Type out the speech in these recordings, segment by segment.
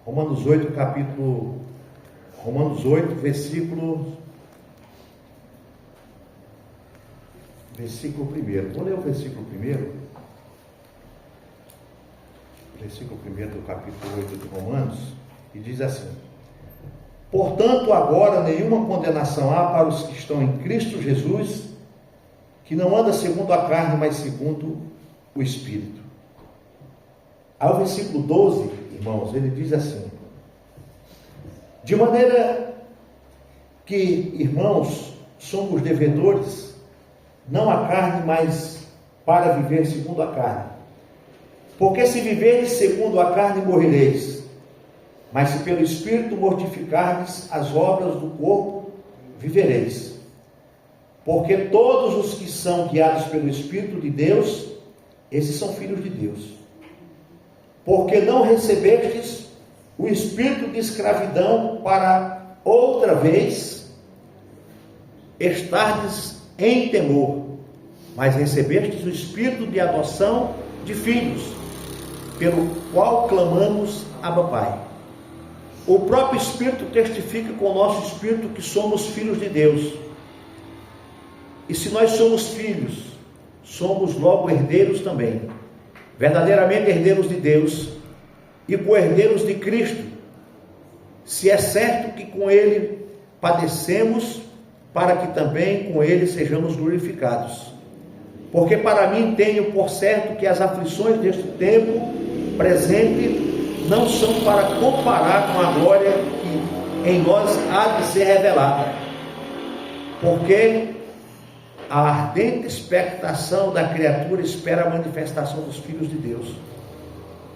Romanos 8, versículo 1. Vou ler o versículo 1. Versículo 1 do capítulo 8 de Romanos, e diz assim: portanto, agora nenhuma condenação há para os que estão em Cristo Jesus, que não anda segundo a carne, mas segundo o Espírito. Ao versículo 12, irmãos, ele diz assim: de maneira que, irmãos, somos devedores, não à carne, mas para viver segundo a carne. Porque se viverdes segundo a carne, morrereis. Mas se pelo Espírito mortificardes as obras do corpo, vivereis. Porque todos os que são guiados pelo Espírito de Deus, esses são filhos de Deus. Porque não recebestes o espírito de escravidão para outra vez estardes em temor, mas recebestes o espírito de adoção de filhos, pelo qual clamamos: Abba, Pai. O próprio Espírito testifica com o nosso espírito que somos filhos de Deus. E se nós somos filhos, somos logo herdeiros também, verdadeiramente herdeiros de Deus e co-herdeiros de Cristo, se é certo que com Ele padecemos, para que também com Ele sejamos glorificados. Porque para mim tenho por certo que as aflições deste tempo presente não são para comparar com a glória que em nós há de ser revelada. Porque a ardente expectação da criatura espera a manifestação dos filhos de Deus.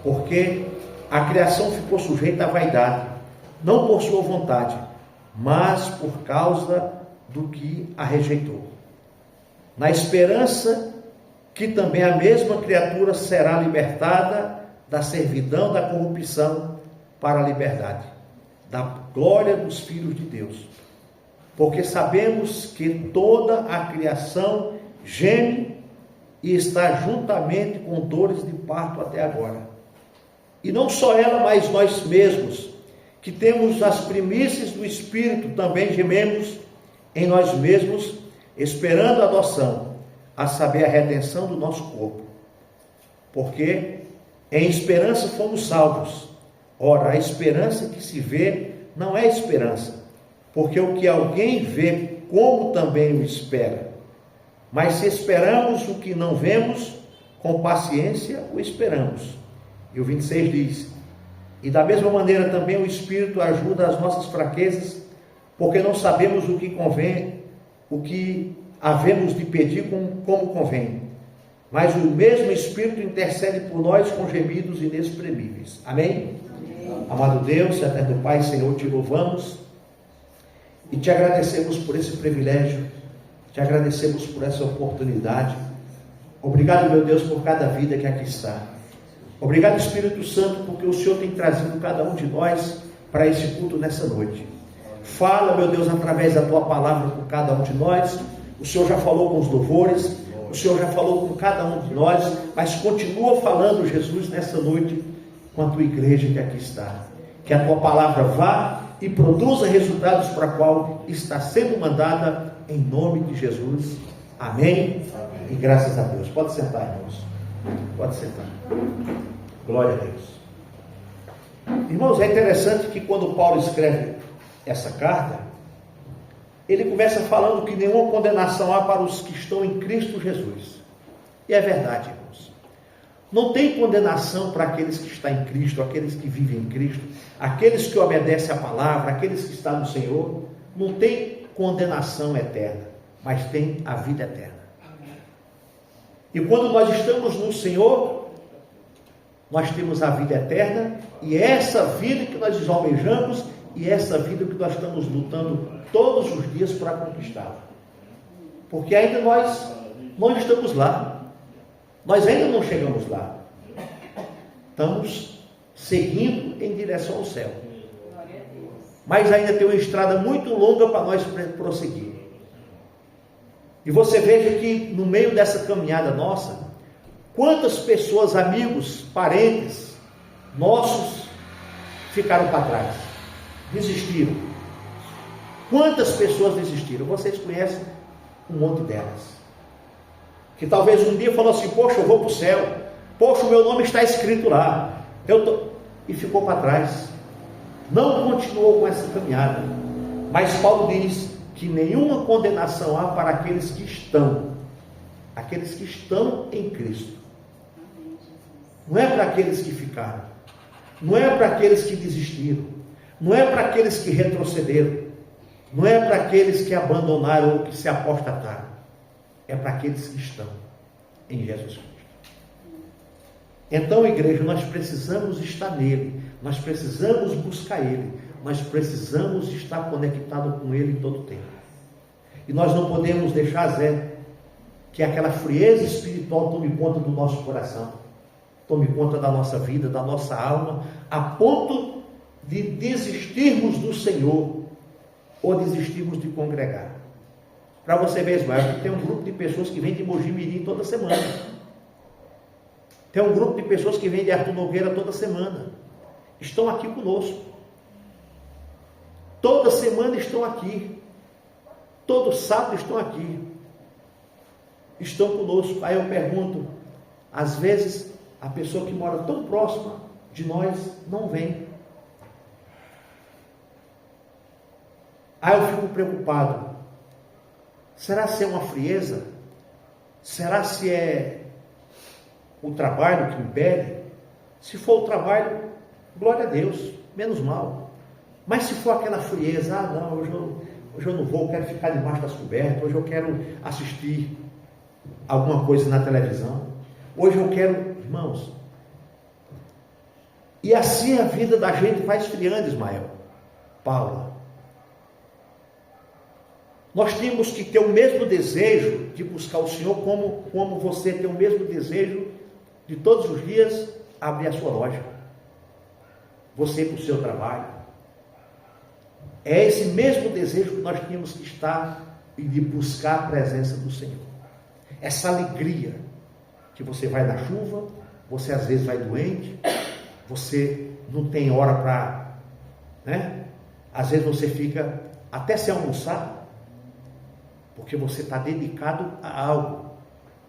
Porque a criação ficou sujeita à vaidade, não por sua vontade, mas por causa do que a rejeitou, na esperança que também a mesma criatura será libertada da servidão da corrupção para a liberdade, da glória dos filhos de Deus. Porque sabemos que toda a criação geme e está juntamente com dores de parto até agora. E não só ela, mas nós mesmos, que temos as primícias do Espírito, também gememos em nós mesmos, esperando a adoção, a saber, a redenção do nosso corpo. Porque em esperança fomos salvos. Ora, a esperança que se vê não é esperança, porque o que alguém vê, como também o espera. Mas se esperamos o que não vemos, com paciência o esperamos. E o 26 diz: e da mesma maneira também o Espírito ajuda as nossas fraquezas, porque não sabemos o que convém, o que havemos de pedir como convém. Mas o mesmo Espírito intercede por nós com gemidos inexprimíveis. Amém? Amém. Amado Deus, eterno Pai, Senhor, te louvamos e te agradecemos por esse privilégio, te agradecemos por essa oportunidade. Obrigado, meu Deus, por cada vida que aqui está. Obrigado, Espírito Santo, porque o Senhor tem trazido cada um de nós para esse culto nessa noite. Fala, meu Deus, através da tua palavra com cada um de nós. O Senhor já falou com os louvores, o Senhor já falou com cada um de nós, mas continua falando, Jesus, nessa noite com a tua igreja que aqui está. Que a tua palavra vá e produza resultados para a qual está sendo mandada, em nome de Jesus. Amém? E graças a Deus. Pode sentar, irmãos. Pode sentar. Glória a Deus. Irmãos, é interessante que quando Paulo escreve essa carta, ele começa falando que nenhuma condenação há para os que estão em Cristo Jesus. E é verdade, irmãos. Não tem condenação para aqueles que estão em Cristo, aqueles que vivem em Cristo, aqueles que obedecem à palavra, aqueles que estão no Senhor. Não tem condenação eterna, mas tem a vida eterna. E quando nós estamos no Senhor, nós temos a vida eterna, e é essa vida que nós almejamos, e é essa vida que nós estamos lutando todos os dias para conquistá-la. Porque ainda nós não estamos lá, nós ainda não chegamos lá, estamos seguindo em direção ao céu, mas ainda tem uma estrada muito longa para nós prosseguir. E você veja que no meio dessa caminhada nossa, quantas pessoas, amigos, parentes nossos, ficaram para trás? Desistiram. Quantas pessoas desistiram? Vocês conhecem um monte delas. Que talvez um dia falou assim, poxa, eu vou para o céu. Poxa, o meu nome está escrito lá. E ficou para trás. Não continuou com essa caminhada. Mas Paulo diz que nenhuma condenação há para aqueles que estão em Cristo. Não é para aqueles que ficaram, não é para aqueles que desistiram, não é para aqueles que retrocederam, não é para aqueles que abandonaram ou que se apostataram, é para aqueles que estão em Jesus Cristo. Então, igreja, nós precisamos estar nele, nós precisamos buscar ele, nós precisamos estar conectados com ele em todo o tempo. E nós não podemos deixar, Zé, que aquela frieza espiritual tome conta do nosso coração, tome conta da nossa vida, da nossa alma, a ponto de desistirmos do Senhor ou desistirmos de congregar. Para você ver, Ismael, tem um grupo de pessoas que vem de Mogi Mirim toda semana. Tem um grupo de pessoas que vem de Arthur Nogueira toda semana. Estão aqui conosco. Toda semana estão aqui. Todo sábado estão aqui. Estão conosco. Aí eu pergunto, às vezes a pessoa que mora tão próxima de nós não vem. Aí eu fico preocupado. Será se é uma frieza? Será se é o trabalho que impede? Se for o trabalho, glória a Deus, menos mal. Mas se for aquela frieza, não, hoje eu não vou, quero ficar debaixo das cobertas, hoje eu quero assistir alguma coisa na televisão, hoje eu quero, irmãos, e assim a vida da gente vai esfriando, Ismael, Paula. Nós temos que ter o mesmo desejo de buscar o Senhor, como você tem o mesmo desejo de todos os dias abrir a sua loja, você para o seu trabalho. É esse mesmo desejo que nós temos que estar e de buscar a presença do Senhor. Essa alegria que você vai na chuva, você às vezes vai doente, você não tem hora para, né? Às vezes você fica até sem almoçar, porque você está dedicado a algo.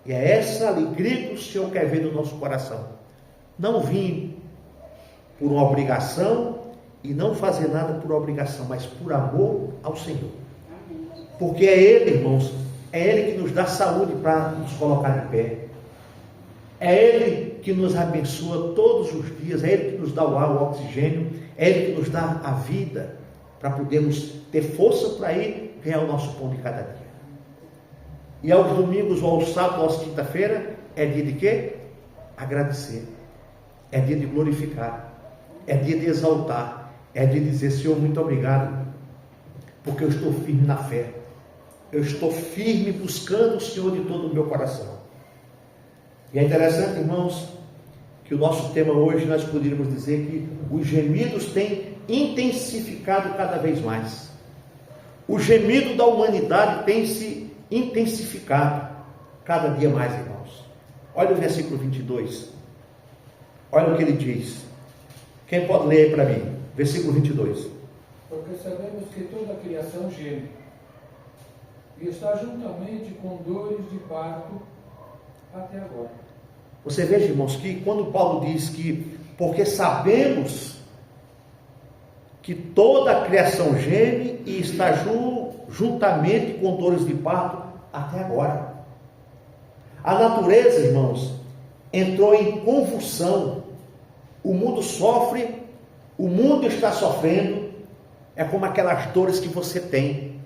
E é essa alegria que o Senhor quer ver no nosso coração. Não vim por uma obrigação e não fazer nada por obrigação, mas por amor ao Senhor. Porque é Ele, irmãos, é Ele que nos dá saúde para nos colocar de pé. É Ele que nos abençoa todos os dias, é Ele que nos dá o ar, o oxigênio, é Ele que nos dá a vida para podermos ter força para ir ganhar o nosso pão de cada dia. E aos domingos, ou aos sábados, ou às quinta-feira, é dia de quê? Agradecer. É dia de glorificar. É dia de exaltar. É dia de dizer, Senhor, muito obrigado, porque eu estou firme na fé. Eu estou firme buscando o Senhor de todo o meu coração. E é interessante, irmãos, que o nosso tema hoje nós poderíamos dizer que os gemidos têm intensificado cada vez mais. O gemido da humanidade tem se intensificado cada dia mais, irmãos. Olha o versículo 22. Olha o que ele diz. Quem pode ler aí para mim? Versículo 22. Porque sabemos que toda a criação geme e está juntamente com dores de parto até agora. Você veja, irmãos, que quando Paulo diz que porque sabemos que toda a criação geme e está juntamente com dores de parto até agora. A natureza, irmãos, entrou em convulsão. O mundo sofre, o mundo está sofrendo. É como aquelas dores que você tem.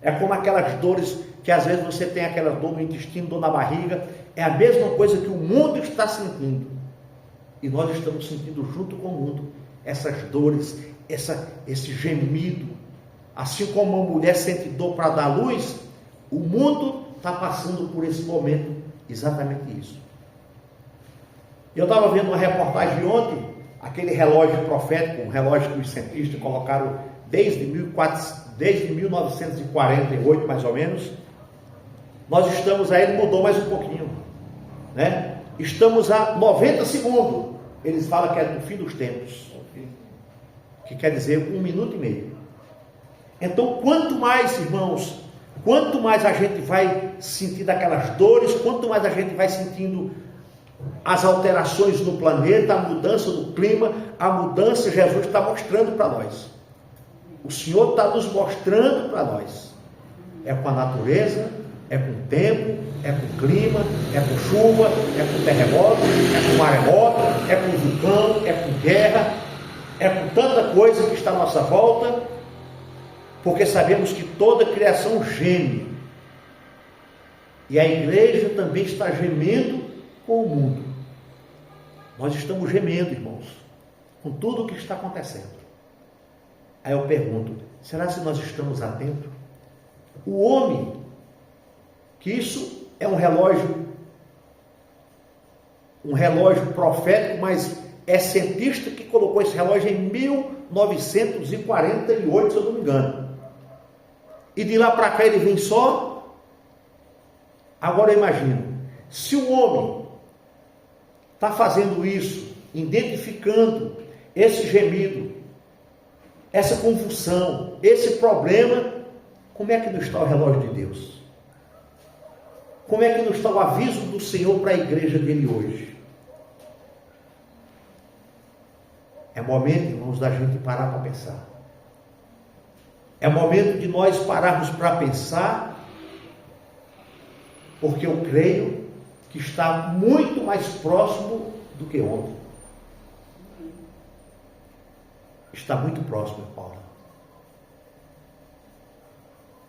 É como aquelas dores que às vezes você tem aquela dor no intestino, dor na barriga. É a mesma coisa que o mundo está sentindo. E nós estamos sentindo junto com o mundo essas dores, esse gemido. Assim como uma mulher sente dor para dar luz, o mundo está passando por esse momento, exatamente isso. Eu estava vendo uma reportagem de ontem, aquele relógio profético, um relógio que os cientistas colocaram desde 1948, mais ou menos. Nós estamos aí, ele mudou mais um pouquinho, né? Estamos a 90 segundos. Eles falam que é no fim dos tempos. que quer dizer 1 minuto e meio. Então, quanto mais, irmãos, quanto mais a gente vai sentindo aquelas dores, quanto mais a gente vai sentindo as alterações no planeta, a mudança do clima, a mudança, Jesus está mostrando para nós. O Senhor está nos mostrando para nós. É com a natureza, é com o tempo, é com o clima, é com chuva, é com terremoto, é com maremoto, é com vulcão, é com guerra, é com tanta coisa que está à nossa volta, porque sabemos que toda a criação geme. E a igreja também está gemendo com o mundo. Nós estamos gemendo, irmãos, com tudo o que está acontecendo. Aí eu pergunto, será que nós estamos atentos? O homem, que isso é um relógio profético, mas é cientista que colocou esse relógio em 1948, se eu não me engano. E de lá para cá ele vem só. Agora imagina, se o homem está fazendo isso, identificando esse gemido, essa convulsão, esse problema, como é que não está o relógio de Deus? Como é que não está o aviso do Senhor para a igreja dele hoje? É momento, irmãos, da gente parar para pensar. É momento de nós pararmos para pensar, porque eu creio que está muito mais próximo do que ontem. Está muito próximo, Paulo.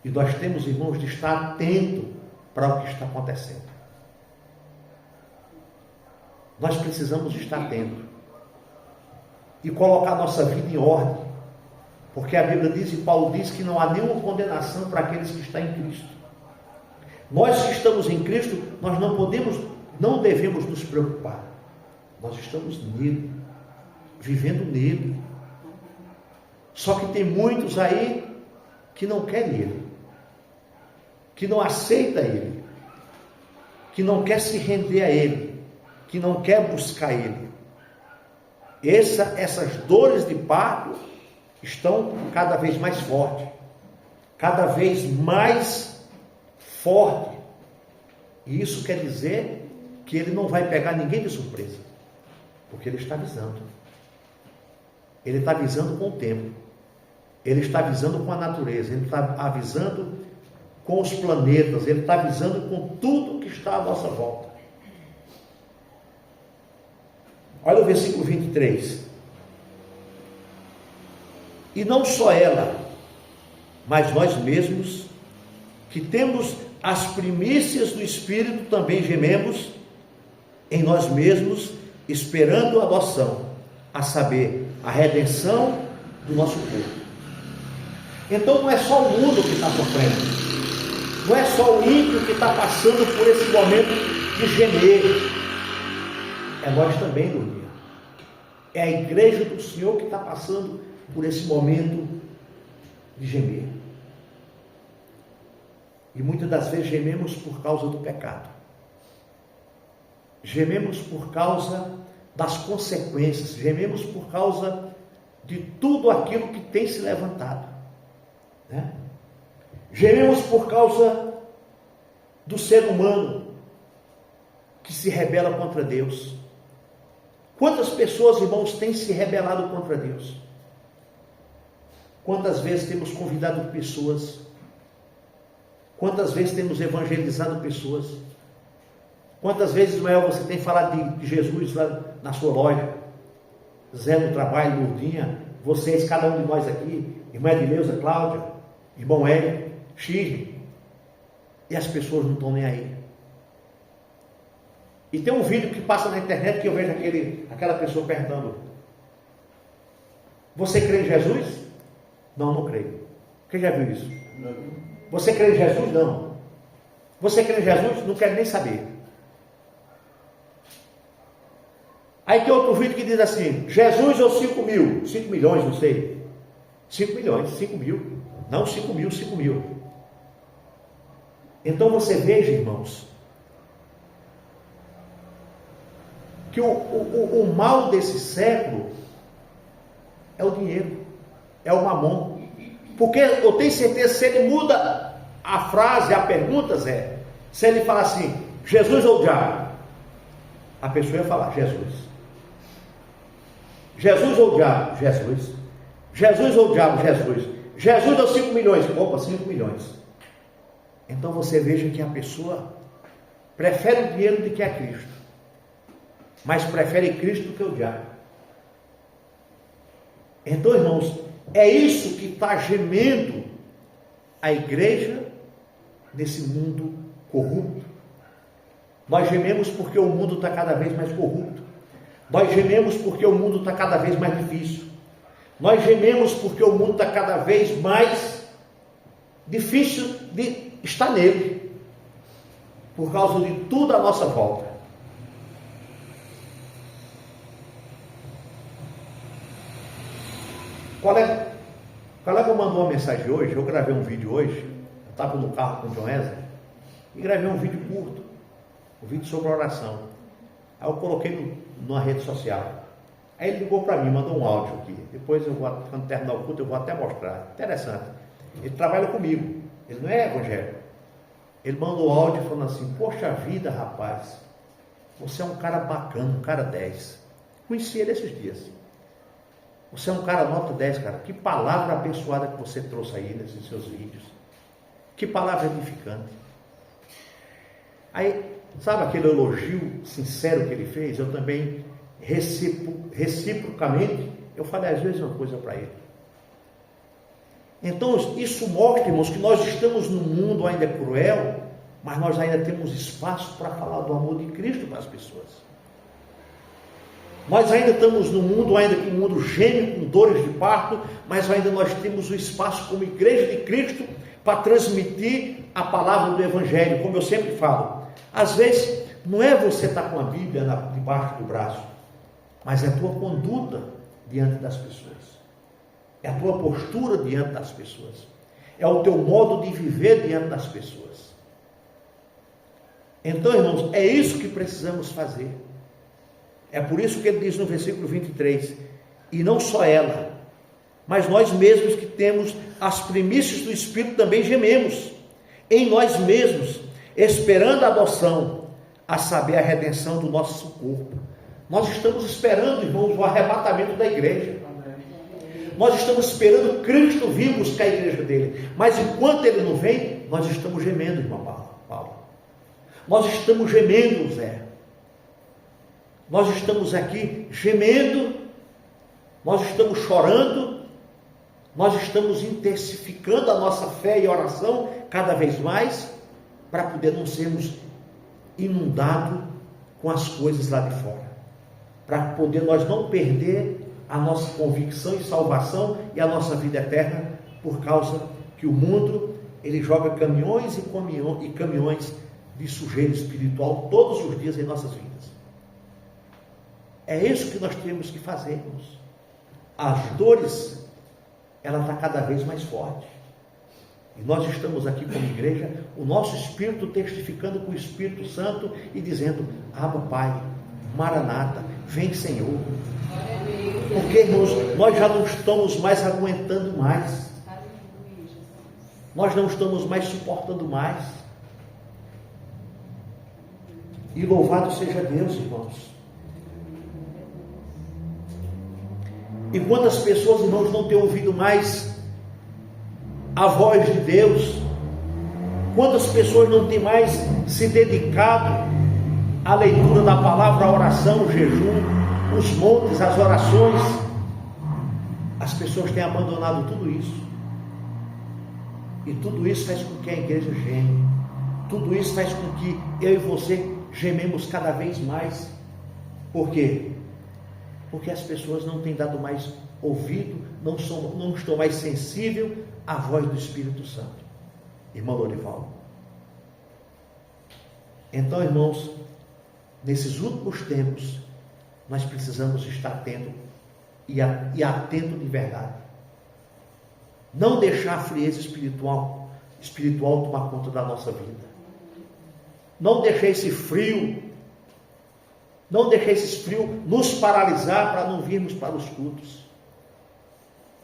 E nós temos, irmãos, de estar atento para o que está acontecendo. Nós precisamos estar atentos e colocar nossa vida em ordem, porque a Bíblia diz, e Paulo diz, que não há nenhuma condenação para aqueles que estão em Cristo. Nós que estamos em Cristo, nós não devemos nos preocupar. Nós estamos nele, vivendo nele. Só que tem muitos aí que não querem ele, que não aceita ele, que não quer se render a ele, que não quer buscar ele. Essas dores de parto estão cada vez mais fortes, cada vez mais forte. E isso quer dizer que ele não vai pegar ninguém de surpresa, porque ele está avisando. Ele está avisando com o tempo, ele está avisando com a natureza, ele está avisando com os planetas, ele está avisando com tudo que está à nossa volta. Olha o versículo 23. E não só ela, mas nós mesmos, que temos as primícias do Espírito, também gememos em nós mesmos, esperando a adoção, a saber, a redenção do nosso corpo. Então não é só o mundo que está sofrendo, não é só o ímpio que está passando por esse momento de gemer, é nós também, Lurinha. É a igreja do Senhor que está passando por esse momento de gemer. E muitas das vezes gememos por causa do pecado. Gememos por causa das consequências. Gememos por causa de tudo aquilo que tem se levantado, né? Gememos por causa do ser humano que se rebela contra Deus. Quantas pessoas, irmãos, têm se rebelado contra Deus? Quantas vezes temos convidado pessoas? Quantas vezes temos evangelizado pessoas? Quantas vezes, Ismael, você tem falado de Jesus lá na sua loja? Zé no trabalho, Lourdinha, vocês, cada um de nós aqui, irmã Edileuza, Cláudia, irmão Hélio, Shirley, e as pessoas não estão nem aí. E tem um vídeo que passa na internet que eu vejo aquela pessoa perguntando: você crê em Jesus? Não, não creio. Quem já viu isso? Não. Você crê em Jesus? Não. Você crê em Jesus? Não quero nem saber. Aí tem outro vídeo que diz assim: Jesus ou 5 mil? 5 milhões, não sei. 5 milhões, 5 mil. Não, 5 mil, 5 mil. Então você veja, irmãos, que o mal desse século é o dinheiro. é o mamon. Porque eu tenho certeza, se ele muda a frase, a pergunta, Zé, se ele falar assim, Jesus ou o diabo, a pessoa ia falar, Jesus. Jesus ou o diabo? Jesus. Jesus ou o diabo? Jesus. Jesus deu 5 milhões. Opa, 5 milhões. Então você veja que a pessoa prefere o dinheiro do que a Cristo. Mas prefere Cristo do que o diabo. Então, irmãos, é isso que está gemendo a igreja nesse mundo corrupto. Nós gememos porque o mundo está cada vez mais corrupto. Nós gememos porque o mundo está cada vez mais difícil. Nós gememos porque o mundo está cada vez mais difícil de estar nele. Por causa de tudo à nossa volta. Colega mandou uma mensagem hoje, eu gravei um vídeo hoje, eu estava no carro com o John Wesley, e gravei um vídeo curto, um vídeo sobre oração. Aí eu coloquei numa rede social. Aí ele ligou para mim, mandou um áudio aqui. Depois eu vou, quando terminar o culto, eu vou até mostrar. Interessante. Ele trabalha comigo, ele não é evangélico. Ele mandou áudio falando assim, poxa vida, rapaz, você é um cara bacana, um cara 10. Conheci ele esses dias. Você é um cara nota 10, cara. Que palavra abençoada que você trouxe aí nesses seus vídeos. Que palavra edificante. Aí, sabe aquele elogio sincero que ele fez? Eu também, reciprocamente, eu falei às vezes uma coisa para ele. Então, isso mostra, irmãos, que nós estamos num mundo ainda cruel, mas nós ainda temos espaço para falar do amor de Cristo para as pessoas. Nós ainda estamos num mundo, ainda que o mundo geme com dores de parto, mas ainda nós temos o espaço como igreja de Cristo para transmitir a palavra do Evangelho, como eu sempre falo. Às vezes, não é você estar com a Bíblia debaixo do braço, mas é a tua conduta diante das pessoas. É a tua postura diante das pessoas. É o teu modo de viver diante das pessoas. Então, irmãos, é isso que precisamos fazer. É por isso que ele diz no versículo 23, e não só ela, mas nós mesmos que temos as primícias do Espírito também gememos em nós mesmos, esperando a adoção, a saber, a redenção do nosso corpo. Nós estamos esperando, irmãos, o arrebatamento da igreja. Nós estamos esperando Cristo vir buscar a igreja dele. Mas enquanto ele não vem, nós estamos gemendo, irmão Paulo. Nós estamos gemendo, Zé. Nós estamos aqui gemendo, nós estamos chorando, nós estamos intensificando a nossa fé e oração cada vez mais, para poder não sermos inundados com as coisas lá de fora. Para poder nós não perder a nossa convicção e salvação e a nossa vida eterna, por causa que o mundo, ele joga caminhões e caminhões de sujeira espiritual todos os dias em nossas vidas. É isso que nós temos que fazer, irmãos. As dores, ela está cada vez mais forte. E nós estamos aqui como igreja, o nosso espírito testificando com o Espírito Santo e dizendo, Abba Pai, Maranata, vem Senhor. Porque, irmãos, nós já não estamos mais aguentando mais. Nós não estamos mais suportando mais. E louvado seja Deus, irmãos. E quantas pessoas, irmãos, não têm ouvido mais a voz de Deus? Quantas pessoas não têm mais se dedicado à leitura da palavra, à oração, ao jejum, os montes, as orações? As pessoas têm abandonado tudo isso. E tudo isso faz com que a igreja geme. Tudo isso faz com que eu e você gememos cada vez mais. Por quê? Porque as pessoas não têm dado mais ouvido, não estão mais sensíveis à voz do Espírito Santo. Irmão Lorival. Então, irmãos, nesses últimos tempos, nós precisamos estar atento e atento de verdade. Não deixar a frieza espiritual tomar conta da nossa vida. Não deixar esse frio nos paralisar para não virmos para os cultos.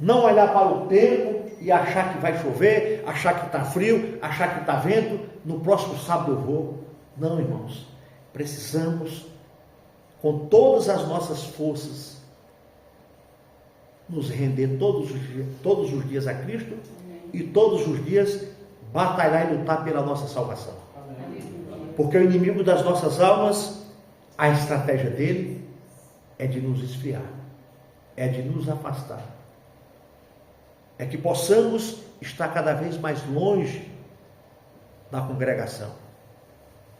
Não olhar para o tempo e achar que vai chover, achar que está frio, achar que está vento, no próximo sábado eu vou. Não, irmãos. Precisamos, com todas as nossas forças, nos render todos os dias a Cristo e todos os dias batalhar e lutar pela nossa salvação. Porque o inimigo das nossas almas, a estratégia dele é de nos esfriar, é de nos afastar, é que possamos estar cada vez mais longe da congregação,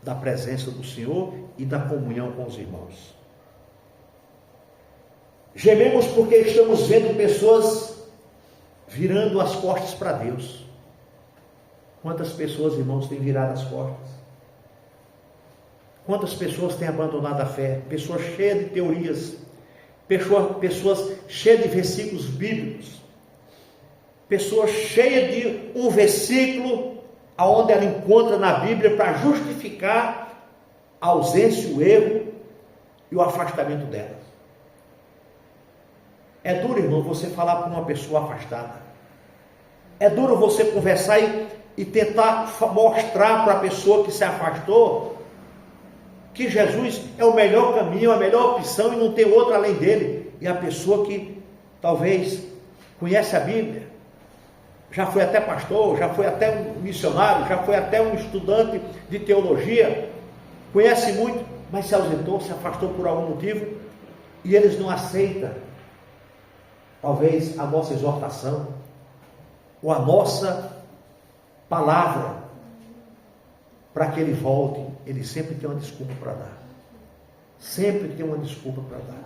da presença do Senhor e da comunhão com os irmãos. Gememos porque estamos vendo pessoas virando as costas para Deus. Quantas pessoas, irmãos, têm virado as costas? Quantas pessoas têm abandonado a fé? Pessoas cheias de teorias, pessoas cheias de versículos bíblicos, pessoas cheias de um versículo aonde ela encontra na Bíblia para justificar a ausência, o erro e o afastamento delas. É duro, irmão, você falar com uma pessoa afastada. É duro você conversar e tentar mostrar para a pessoa que se afastou que Jesus é o melhor caminho, a melhor opção e não tem outra além dele. E a pessoa que talvez conhece a Bíblia, já foi até pastor, já foi até um missionário, já foi até um estudante de teologia, conhece muito, mas se ausentou, se afastou por algum motivo, e eles não aceitam, talvez, a nossa exortação, ou a nossa palavra, para que ele volte. Ele sempre tem uma desculpa para dar. Sempre tem uma desculpa para dar.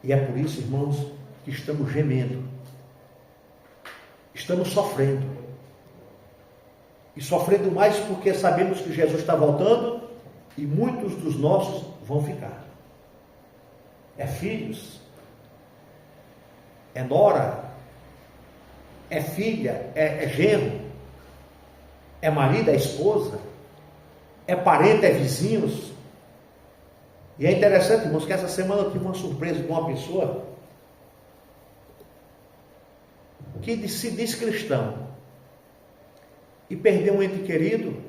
E é por isso, irmãos, que estamos gemendo. Estamos sofrendo. E sofrendo mais porque sabemos que Jesus está voltando e muitos dos nossos vão ficar. É filhos, é nora, é filha, é genro, é marido, é esposa, é parente, é vizinhos. E é interessante, irmãos, que essa semana eu tive uma surpresa de uma pessoa que se diz cristão e perdeu um ente querido,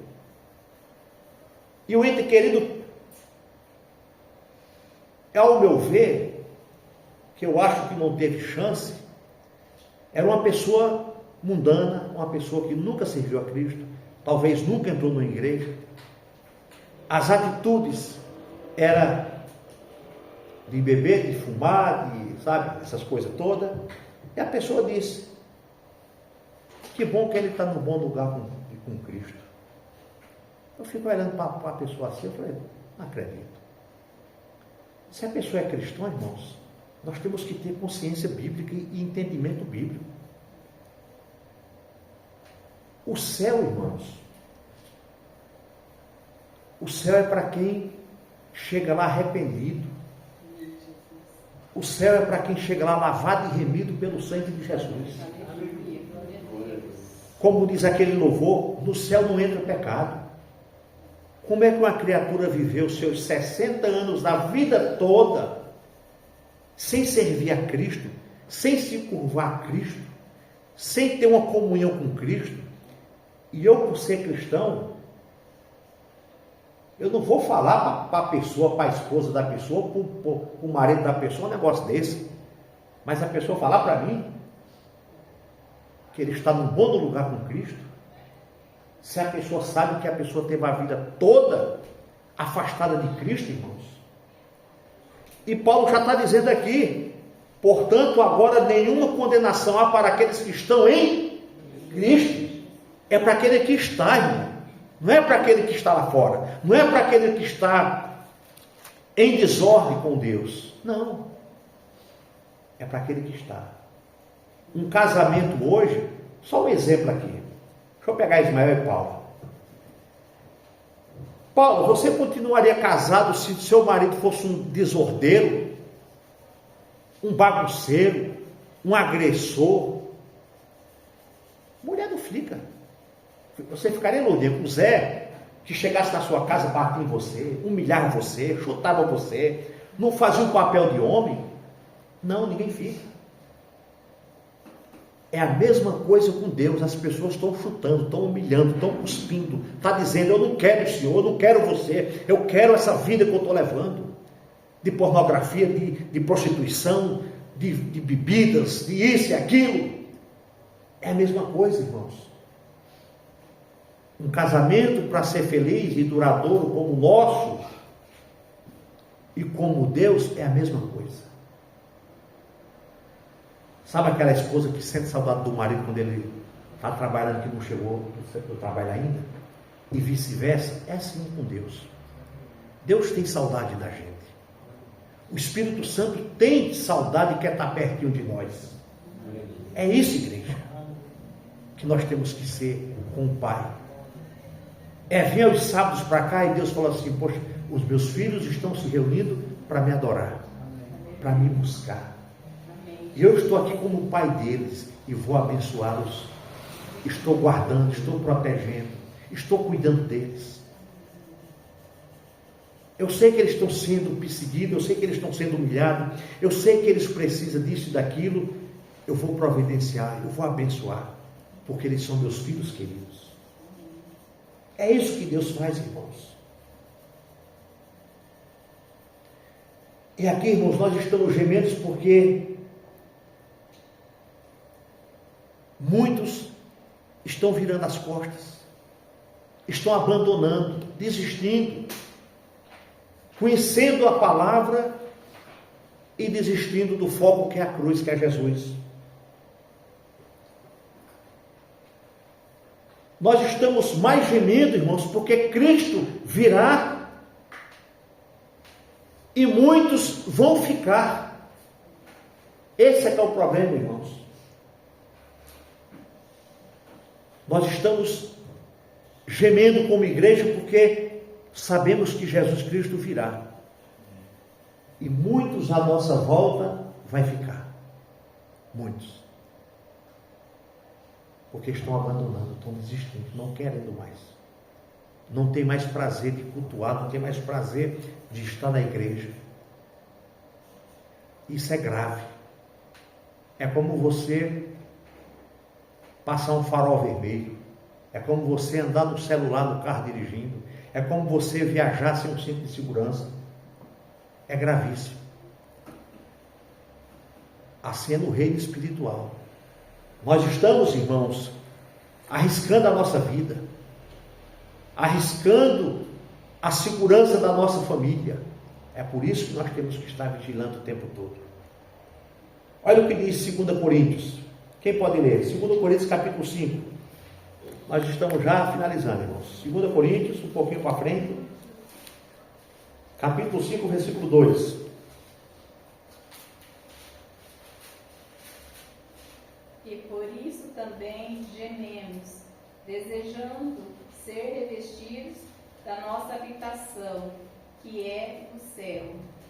e o ente querido, ao meu ver, que eu acho que não teve chance, era uma pessoa mundana, uma pessoa que nunca serviu a Cristo, talvez nunca entrou numa igreja. As atitudes eram de beber, de fumar, de, sabe, essas coisas todas. E a pessoa disse: que bom que ele está no bom lugar com Cristo. Eu fico olhando para a pessoa assim, eu falei: não acredito. Se a pessoa é cristã, irmãos, nós temos que ter consciência bíblica e entendimento bíblico. O céu, irmãos, o céu é para quem chega lá arrependido. O céu é para quem chega lá lavado e remido pelo sangue de Jesus. Como diz aquele louvor, no céu não entra pecado. Como é que uma criatura viveu seus 60 anos da vida toda sem servir a Cristo, sem se curvar a Cristo, sem ter uma comunhão com Cristo? E eu, por ser cristão, eu não vou falar para a pessoa, para a esposa da pessoa, para o marido da pessoa, um negócio desse. Mas a pessoa falar para mim que ele está num bom lugar com Cristo, se a pessoa sabe que a pessoa teve a vida toda afastada de Cristo, irmãos. E Paulo já está dizendo aqui: portanto, agora nenhuma condenação há para aqueles que estão em Cristo. É para aquele que está, irmão. Não é para aquele que está lá fora. Não é para aquele que está em desordem com Deus. Não. É para aquele que está. Um casamento hoje, só um exemplo aqui. Deixa eu pegar Ismael e Paulo. Paulo, você continuaria casado se seu marido fosse um desordeiro, um bagunceiro, um agressor? Mulher não fica. Você ficaria iludido com o Zé, que chegasse na sua casa, batia em você, humilhava você, chutava você, não fazia um papel de homem? Não, ninguém fica. É a mesma coisa com Deus. As pessoas estão chutando, estão humilhando, estão cuspindo. Está dizendo, eu não quero o Senhor, eu não quero você. Eu quero essa vida que eu estou levando. De pornografia, de prostituição, de bebidas, de isso e aquilo. É a mesma coisa, irmãos. Um casamento para ser feliz e duradouro como o nosso e como Deus é a mesma coisa. Sabe aquela esposa que sente saudade do marido quando ele está trabalhando que não chegou do trabalho ainda? E vice-versa, é assim com Deus. Deus tem saudade da gente. O Espírito Santo tem saudade e quer estar pertinho de nós. É isso, igreja, que nós temos que ser com o Pai. Vem aos sábados para cá e Deus fala assim, poxa, os meus filhos estão se reunindo para me adorar, para me buscar. E eu estou aqui como pai deles e vou abençoá-los. Estou guardando, estou protegendo, estou cuidando deles. Eu sei que eles estão sendo perseguidos, eu sei que eles estão sendo humilhados, eu sei que eles precisam disso e daquilo. Eu vou providenciar, eu vou abençoar, porque eles são meus filhos queridos. É isso que Deus faz, irmãos. E aqui, irmãos, nós estamos gemendo porque muitos estão virando as costas, estão abandonando, desistindo, conhecendo a palavra e desistindo do foco que é a cruz, que é Jesus. Nós estamos mais gemendo, irmãos, porque Cristo virá e muitos vão ficar. Esse é que é o problema, irmãos. Nós estamos gemendo como igreja porque sabemos que Jesus Cristo virá. E muitos à nossa volta vai ficar. Muitos. Porque estão abandonando, estão desistindo, não querendo mais. Não tem mais prazer de cultuar, não tem mais prazer de estar na igreja. Isso é grave. É como você passar um farol vermelho. É como você andar no celular no carro dirigindo. É como você viajar sem um cinto de segurança. É gravíssimo. Assim é no reino espiritual. Nós estamos, irmãos, arriscando a nossa vida, arriscando a segurança da nossa família. É por isso que nós temos que estar vigilando o tempo todo. Olha o que diz 2 Coríntios. Quem pode ler? 2 Coríntios capítulo 5. Nós estamos já finalizando, irmãos. 2 Coríntios, um pouquinho para frente. Capítulo 5, versículo 2. E por isso também gememos, desejando ser revestidos da nossa habitação, que é o céu.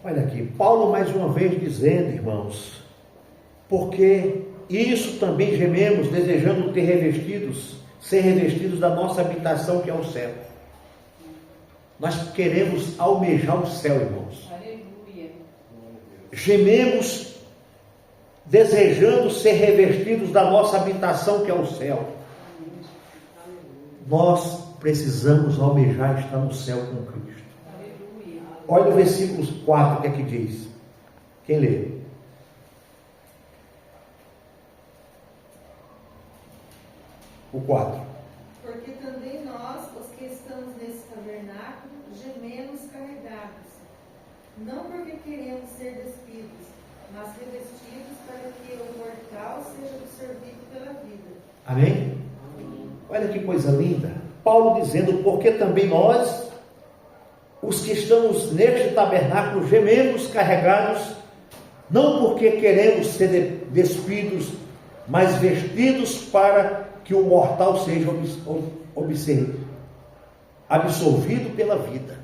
Olha aqui, Paulo mais uma vez dizendo, irmãos, porque isso também gememos, desejando ser revestidos da nossa habitação, que é o céu. Nós queremos almejar o céu, irmãos. Aleluia. Gememos, desejando ser revestidos da nossa habitação, que é o céu. Nós precisamos almejar estar no céu com Cristo. Aleluia. Olha o versículo 4, o que é que diz? Quem lê? O 4. Porque também nós, os que estamos nesse tabernáculo, gememos carregados, não porque queremos ser despidos, mas revestidos para que o mortal seja absorvido pela vida. Amém? Olha que coisa linda. Paulo dizendo, porque também nós, os que estamos neste tabernáculo, gememos carregados, não porque queremos ser despidos, mas vestidos para que o mortal seja absorvido pela vida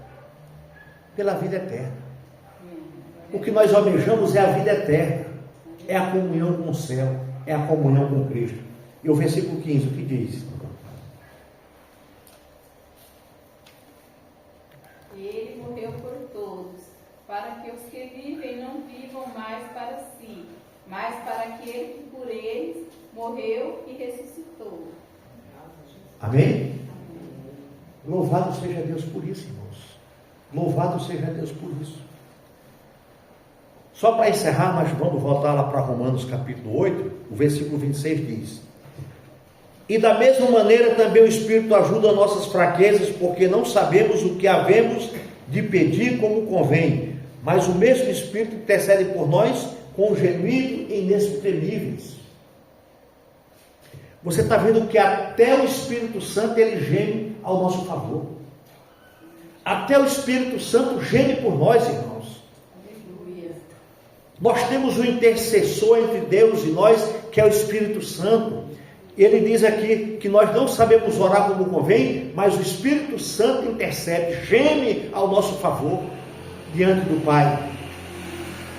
eterna. O que nós almejamos é a vida eterna, é a comunhão com o céu, é a comunhão com Cristo. E o versículo 15, o que diz? Ele morreu por todos, para que os que vivem não vivam mais para si, mas para aquele que por eles morreu morreu e ressuscitou. Amém? Louvado seja Deus por isso, irmãos. Louvado seja Deus por isso. Só para encerrar, nós vamos voltar lá para Romanos capítulo 8, o versículo 26 diz: e da mesma maneira também o Espírito ajuda nossas fraquezas, porque não sabemos o que havemos de pedir como convém, mas o mesmo Espírito intercede por nós com gemidos inexprimíveis. Você está vendo que até o Espírito Santo ele geme ao nosso favor. Até o Espírito Santo geme por nós, irmãos. Nós temos um intercessor entre Deus e nós, que é o Espírito Santo. Ele diz aqui que nós não sabemos orar como convém, mas o Espírito Santo intercede, geme ao nosso favor diante do Pai.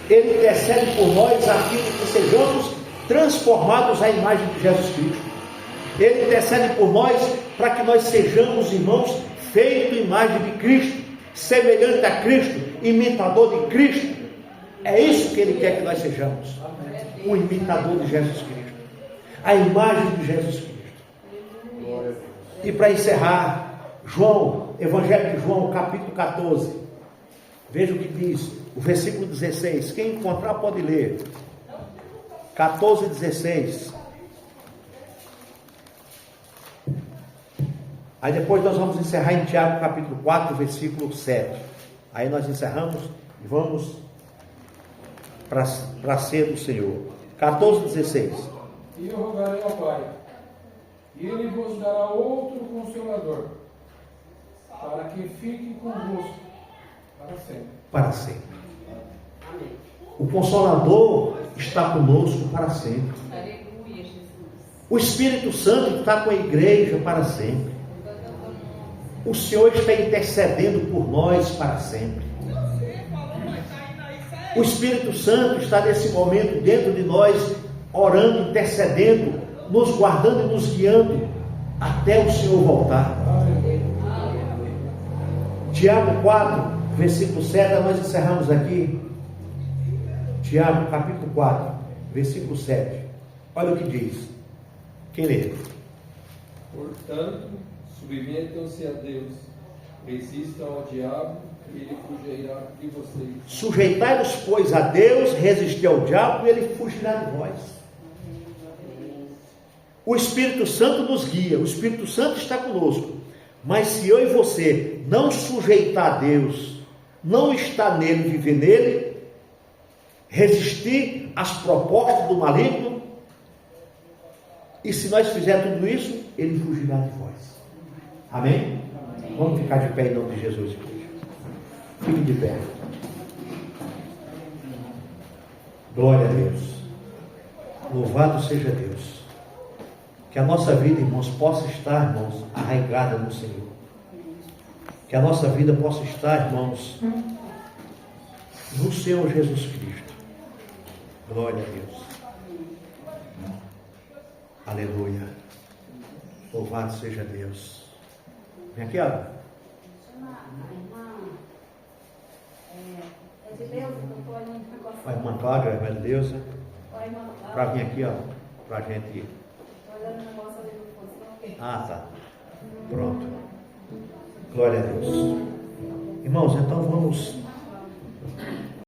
Ele intercede por nós a fim de que sejamos transformados à imagem de Jesus Cristo. Ele intercede por nós para que nós sejamos, irmãos, feitos imagem de Cristo, semelhante a Cristo, imitador de Cristo. É isso que Ele quer que nós sejamos, um imitador de Jesus Cristo, a imagem de Jesus Cristo. E para encerrar, João, Evangelho de João, capítulo 14, veja o que diz, o versículo 16, quem encontrar pode ler, 14, 16. Aí depois nós vamos encerrar em Tiago capítulo 4, versículo 7. Aí nós encerramos e vamos para a ceia do Senhor. 14, 16. E eu rogarei ao Pai, e Ele vos dará outro Consolador, para que fique convosco para sempre. Para sempre. O Consolador está conosco para sempre. Aleluia, Jesus. O Espírito Santo está com a igreja para sempre. O Senhor está intercedendo por nós para sempre. O Espírito Santo está nesse momento dentro de nós, orando, intercedendo, nos guardando e nos guiando até o Senhor voltar. Tiago 4, versículo 7, nós encerramos aqui. Tiago capítulo 4, versículo 7. Olha o que diz. Quem lê? Portanto, submetam-se a Deus, resistam ao diabo, e ele fugirá de vocês. Sujeitai-vos, pois, a Deus, resistir ao diabo, e ele fugirá de vós. O Espírito Santo nos guia, o Espírito Santo está conosco. Mas se eu e você não sujeitar a Deus, não estar nele, viver nele, resistir às propostas do maligno, e se nós fizermos tudo isso, ele fugirá de vós. Amém? Vamos ficar de pé em nome de Jesus, igreja. Fique de pé. Glória a Deus. Louvado seja Deus. Que a nossa vida, irmãos, possa estar, irmãos, arraigada no Senhor. Que a nossa vida possa estar, irmãos, no Senhor Jesus Cristo. Glória a Deus. Aleluia. Louvado seja Deus. Vem aqui, ó. É de Deus, eu estou olhando um negócio. A irmã Cláudia, a irmã Deusa, Oi, irmã Cláudia. para vir aqui, ó, para a gente. Estou olhando um negócio ali no fosso. Ah, tá. Pronto. Glória a Deus. Irmãos, então vamos